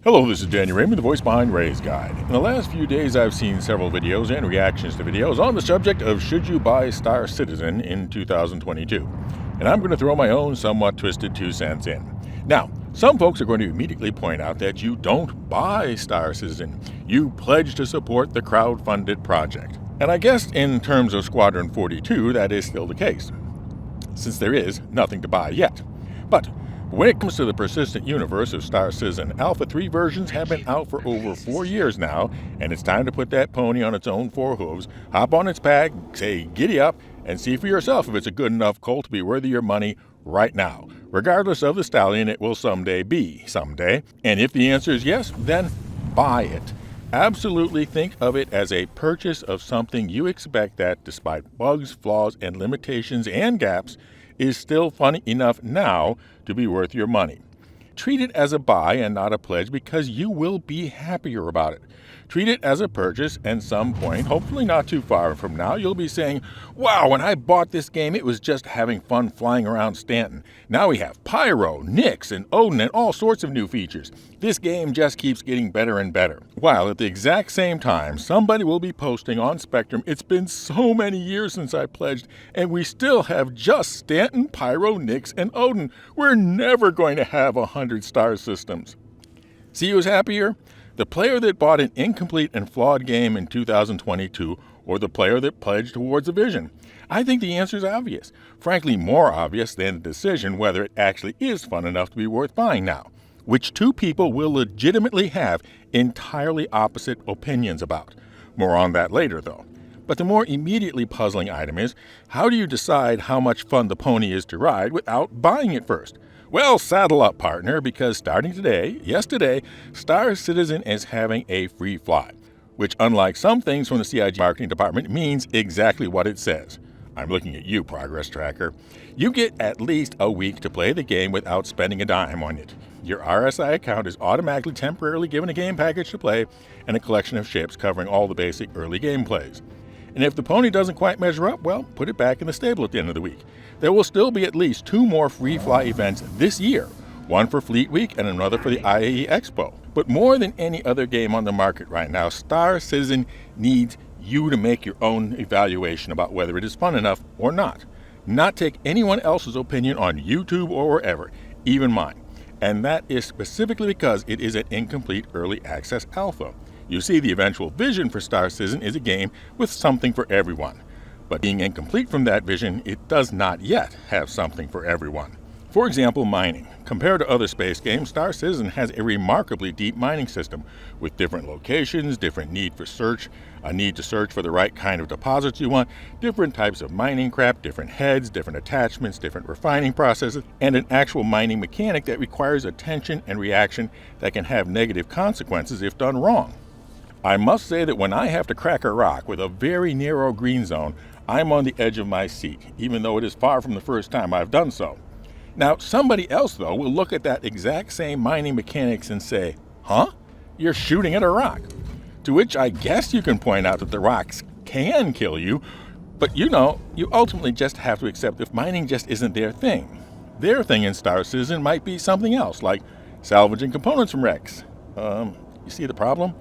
Hello, this is Danny Raymond, the voice behind Ray's Guide. In the last few days, I've seen several videos and reactions to videos on the subject of should you buy Star Citizen in 2022. And I'm going to throw my own somewhat twisted 2 cents in. Now, some folks are going to immediately point out that you don't buy Star Citizen. You pledge to support the crowd-funded project. And I guess in terms of Squadron 42, that is still the case, since there is nothing to buy yet. But when it comes to the persistent universe of Star Citizen, Alpha 3 versions have been out for over 4 years now, and it's time to put that pony on its own 4 hooves, hop on its back, say giddy up, and see for yourself if it's a good enough colt to be worth your money right now. Regardless of the stallion, it will someday be someday. And if the answer is yes, then buy it. Absolutely think of it as a purchase of something you expect that, despite bugs, flaws, and limitations and gaps, is still fun enough now to be worth your money. Treat it as a buy and not a pledge because you will be happier about it. Treat it as a purchase, and some point, hopefully not too far from now, you'll be saying, wow, when I bought this game, it was just having fun flying around Stanton. Now we have Pyro, Nyx, and Odin, and all sorts of new features. This game just keeps getting better and better. While at the exact same time, somebody will be posting on Spectrum, it's been so many years since I pledged, and we still have just Stanton, Pyro, Nyx, and Odin. We're never going to have 100 star systems. See who's happier? The player that bought an incomplete and flawed game in 2022, or the player that pledged towards a vision? I think the answer is obvious. Frankly, more obvious than the decision whether it actually is fun enough to be worth buying now, which 2 people will legitimately have entirely opposite opinions about. More on that later, though. But the more immediately puzzling item is, how do you decide how much fun the pony is to ride without buying it first? Well, saddle up, partner, because starting today, Star Citizen is having a free fly, which, unlike some things from the CIG marketing department, means exactly what it says. I'm looking at you, Progress Tracker. You get at least a week to play the game without spending a dime on it. Your RSI account is automatically temporarily given a game package to play and a collection of ships covering all the basic early game plays. And if the pony doesn't quite measure up, well, put it back in the stable at the end of the week. There will still be at least 2 more free fly events this year, one for Fleet Week and another for the IAE Expo. But more than any other game on the market right now, Star Citizen needs you to make your own evaluation about whether it is fun enough or not. Not take anyone else's opinion on YouTube or wherever, even mine. And that is specifically because it is an incomplete early access alpha. You see, the eventual vision for Star Citizen is a game with something for everyone. But being incomplete from that vision, it does not yet have something for everyone. For example, mining. Compared to other space games, Star Citizen has a remarkably deep mining system with different locations, different need for search, a need to search for the right kind of deposits you want, different types of mining crap, different heads, different attachments, different refining processes, and an actual mining mechanic that requires attention and reaction that can have negative consequences if done wrong. I must say that when I have to crack a rock with a very narrow green zone, I'm on the edge of my seat, even though it is far from the first time I've done so. Now, somebody else, though, will look at that exact same mining mechanics and say, huh? You're shooting at a rock. To which I guess you can point out that the rocks can kill you, but you ultimately just have to accept if mining just isn't their thing. Their thing in Star Citizen might be something else, like salvaging components from wrecks. You see the problem?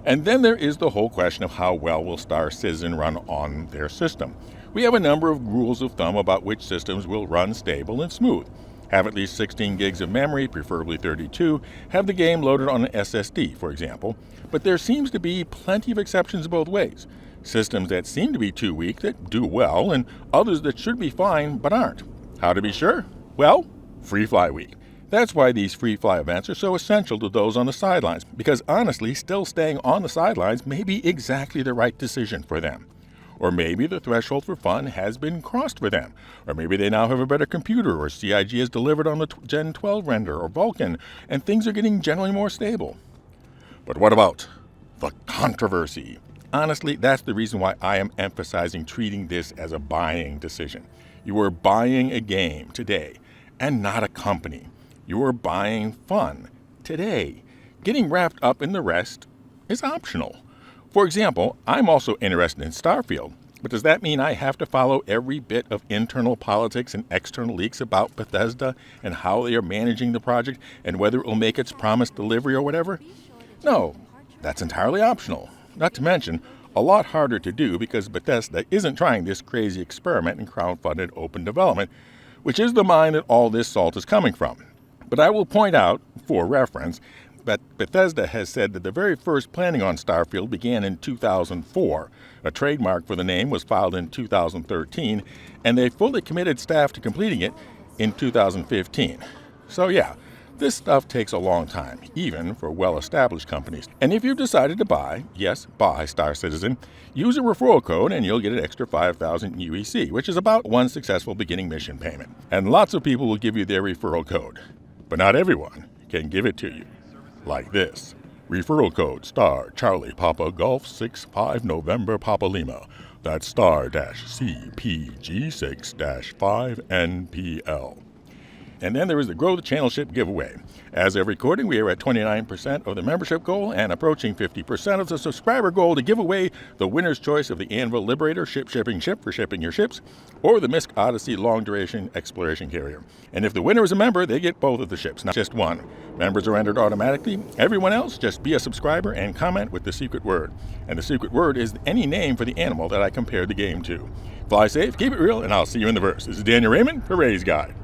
And then there is the whole question of how well will Star Citizen run on their system. We have a number of rules of thumb about which systems will run stable and smooth. Have at least 16 gigs of memory, preferably 32. Have the game loaded on an SSD, for example. But there seems to be plenty of exceptions both ways. Systems that seem to be too weak that do well, and others that should be fine but aren't. How to be sure? Well, Free Fly Week. That's why these free fly events are so essential to those on the sidelines, because honestly, still staying on the sidelines may be exactly the right decision for them. Or maybe the threshold for fun has been crossed for them. Or maybe they now have a better computer, or CIG has delivered on the Gen 12 render, or Vulkan, and things are getting generally more stable. But what about the controversy? Honestly, that's the reason why I am emphasizing treating this as a buying decision. You are buying a game today, and not a company. You are buying fun today. Getting wrapped up in the rest is optional. For example, I'm also interested in Starfield. But does that mean I have to follow every bit of internal politics and external leaks about Bethesda and how they are managing the project and whether it will make its promised delivery or whatever? No, that's entirely optional. Not to mention, a lot harder to do because Bethesda isn't trying this crazy experiment in crowdfunded open development, which is the mine that all this salt is coming from. But I will point out, for reference, that Bethesda has said that the very first planning on Starfield began in 2004. A trademark for the name was filed in 2013, and they fully committed staff to completing it in 2015. So yeah, this stuff takes a long time, even for well-established companies. And if you've decided to buy, yes, buy Star Citizen, use a referral code and you'll get an extra 5,000 UEC, which is about one successful beginning mission payment. And lots of people will give you their referral code, but not everyone can give it to you. Like this. Referral code star Charlie Papa Golf 65 November Papa Lima. That's star-CPG6-5NPL. And then there is the Grow the Channel Ship giveaway. As of recording, we are at 29% of the membership goal and approaching 50% of the subscriber goal to give away the winner's choice of the Anvil Liberator shipping ship for shipping your ships, or the Misk Odyssey long duration exploration carrier. And if the winner is a member, they get both of the ships, not just one. Members are entered automatically. Everyone else, just be a subscriber and comment with the secret word. And the secret word is any name for the animal that I compared the game to. Fly safe, keep it real, and I'll see you in the verse. This is Daniel Raymond for Ray's Guide.